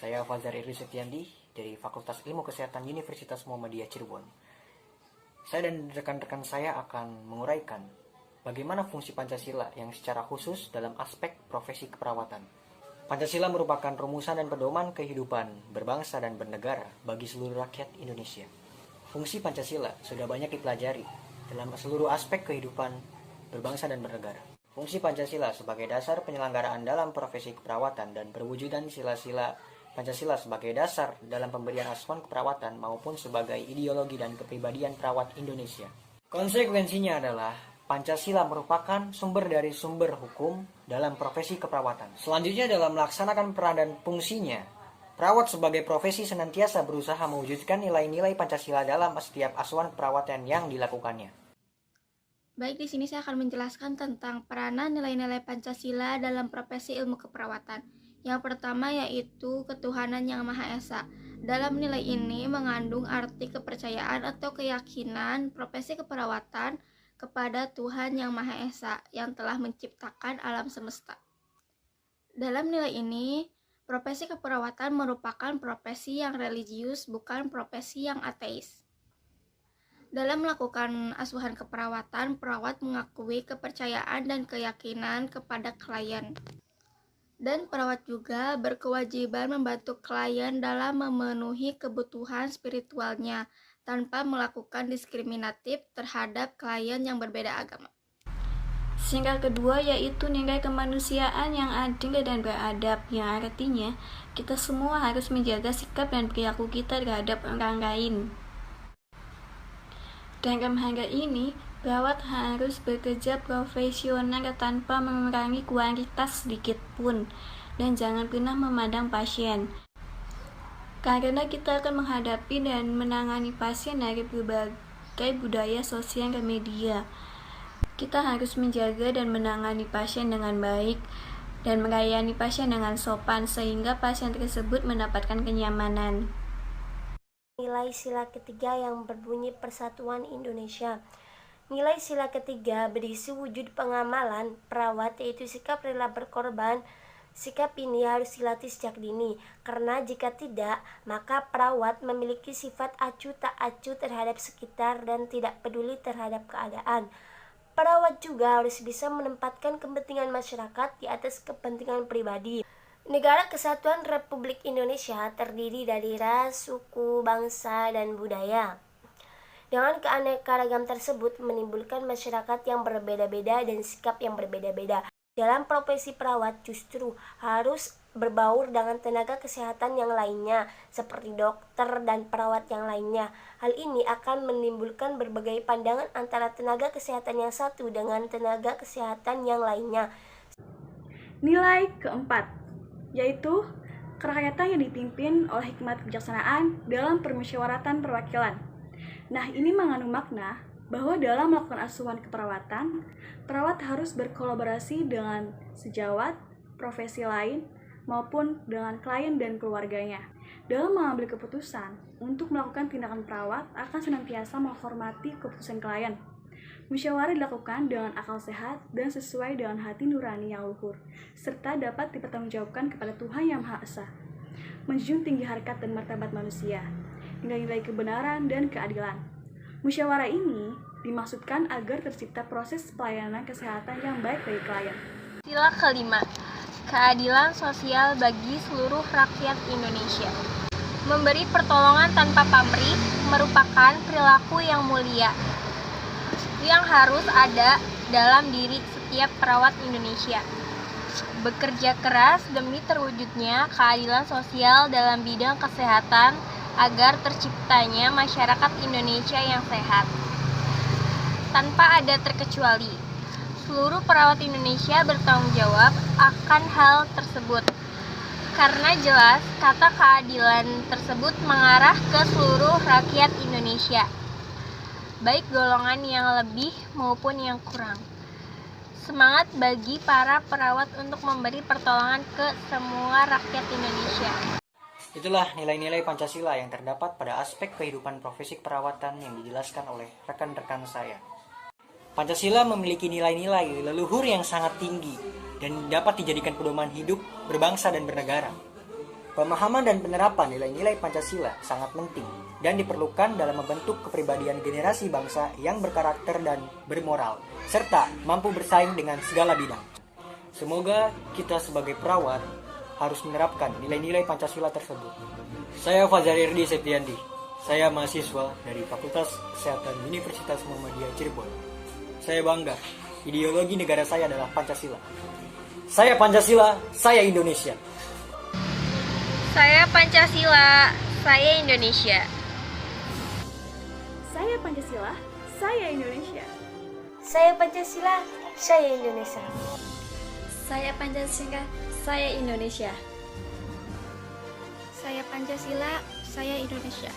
Saya Fazar Irwi Setiandi dari Fakultas Ilmu Kesehatan Universitas Muhammadiyah Cirebon. Saya dan rekan-rekan saya akan menguraikan bagaimana fungsi Pancasila yang secara khusus dalam aspek profesi keperawatan. Pancasila merupakan rumusan dan pedoman kehidupan berbangsa dan bernegara bagi seluruh rakyat Indonesia. Fungsi Pancasila sudah banyak dipelajari dalam seluruh aspek kehidupan berbangsa dan bernegara. Fungsi Pancasila sebagai dasar penyelenggaraan dalam profesi keperawatan dan perwujudan sila-sila Pancasila sebagai dasar dalam pemberian asuhan keperawatan maupun sebagai ideologi dan kepribadian perawat Indonesia. Konsekuensinya adalah Pancasila merupakan sumber dari sumber hukum dalam profesi keperawatan. Selanjutnya dalam melaksanakan peran dan fungsinya, perawat sebagai profesi senantiasa berusaha mewujudkan nilai-nilai Pancasila dalam setiap asuhan keperawatan yang dilakukannya. Baik, di sini saya akan menjelaskan tentang peranan nilai-nilai Pancasila dalam profesi ilmu keperawatan. Yang pertama yaitu ketuhanan yang Maha Esa. Dalam nilai ini mengandung arti kepercayaan atau keyakinan profesi keperawatan kepada Tuhan yang Maha Esa yang telah menciptakan alam semesta. Dalam nilai ini, profesi keperawatan merupakan profesi yang religius, bukan profesi yang ateis. Dalam melakukan asuhan keperawatan, perawat mengakui kepercayaan dan keyakinan kepada klien. Dan perawat juga berkewajiban membantu klien dalam memenuhi kebutuhan spiritualnya tanpa melakukan diskriminatif terhadap klien yang berbeda agama. Sehingga kedua yaitu nilai kemanusiaan yang adil dan beradab, yang artinya kita semua harus menjaga sikap dan perilaku kita terhadap orang lain. Dalam hal ini, perawat harus bekerja profesional tanpa mengurangi kualitas sedikit pun, dan jangan pernah memandang pasien. Karena kita akan menghadapi dan menangani pasien dari berbagai budaya sosial dan media. Kita harus menjaga dan menangani pasien dengan baik, dan melayani pasien dengan sopan, sehingga pasien tersebut mendapatkan kenyamanan. Nilai sila ketiga yang berbunyi Persatuan Indonesia. Nilai sila ketiga berisi wujud pengamalan perawat, yaitu sikap rela berkorban. Sikap ini harus dilatih sejak dini, karena jika tidak, maka perawat memiliki sifat acuh tak acuh terhadap sekitar dan tidak peduli terhadap keadaan. Perawat juga harus bisa menempatkan kepentingan masyarakat di atas kepentingan pribadi. Negara Kesatuan Republik Indonesia terdiri dari ras, suku, bangsa, dan budaya. Dengan keanekaragam tersebut menimbulkan masyarakat yang berbeda-beda dan sikap yang berbeda-beda. Dalam profesi perawat justru harus berbaur dengan tenaga kesehatan yang lainnya, seperti dokter dan perawat yang lainnya. Hal ini akan menimbulkan berbagai pandangan antara tenaga kesehatan yang satu dengan tenaga kesehatan yang lainnya. Nilai keempat yaitu kerakyatan yang dipimpin oleh hikmat kebijaksanaan dalam permusyawaratan perwakilan. Nah, ini mengandung makna bahwa dalam melakukan asuhan keperawatan, perawat harus berkolaborasi dengan sejawat, profesi lain, maupun dengan klien dan keluarganya. Dalam mengambil keputusan untuk melakukan tindakan, perawat akan senantiasa menghormati keputusan klien. Musyawarah dilakukan dengan akal sehat dan sesuai dengan hati nurani yang luhur, serta dapat dipertanggungjawabkan kepada Tuhan Yang Maha Esa. Menjunjung tinggi harkat dan martabat manusia, nilai-nilai kebenaran dan keadilan. Musyawarah ini dimaksudkan agar tercipta proses pelayanan kesehatan yang baik bagi klien. Sila kelima, keadilan sosial bagi seluruh rakyat Indonesia. Memberi pertolongan tanpa pamrih merupakan perilaku yang mulia yang harus ada dalam diri setiap perawat Indonesia. Bekerja keras demi terwujudnya keadilan sosial dalam bidang kesehatan agar terciptanya masyarakat Indonesia yang sehat. Tanpa ada terkecuali, seluruh perawat Indonesia bertanggung jawab akan hal tersebut. Karena jelas kata keadilan tersebut mengarah ke seluruh rakyat Indonesia, baik golongan yang lebih maupun yang kurang. Semangat bagi para perawat untuk memberi pertolongan ke semua rakyat Indonesia. Itulah nilai-nilai Pancasila yang terdapat pada aspek kehidupan profesi keperawatan yang dijelaskan oleh rekan-rekan saya. Pancasila memiliki nilai-nilai leluhur yang sangat tinggi dan dapat dijadikan pedoman hidup berbangsa dan bernegara. Pemahaman dan penerapan nilai-nilai Pancasila sangat penting dan diperlukan dalam membentuk kepribadian generasi bangsa yang berkarakter dan bermoral, serta mampu bersaing dengan segala bidang. Semoga kita sebagai perawat harus menerapkan nilai-nilai Pancasila tersebut. Saya Fajar Irdi Septiandi. Saya mahasiswa dari Fakultas Kesehatan Universitas Muhammadiyah Cirebon. Saya bangga, ideologi negara saya adalah Pancasila. Saya Pancasila, saya Indonesia. Saya Pancasila, saya Indonesia. Saya Pancasila, saya Indonesia. Saya Pancasila, saya Indonesia. Saya Pancasila, saya Indonesia. Saya Pancasila, saya Indonesia.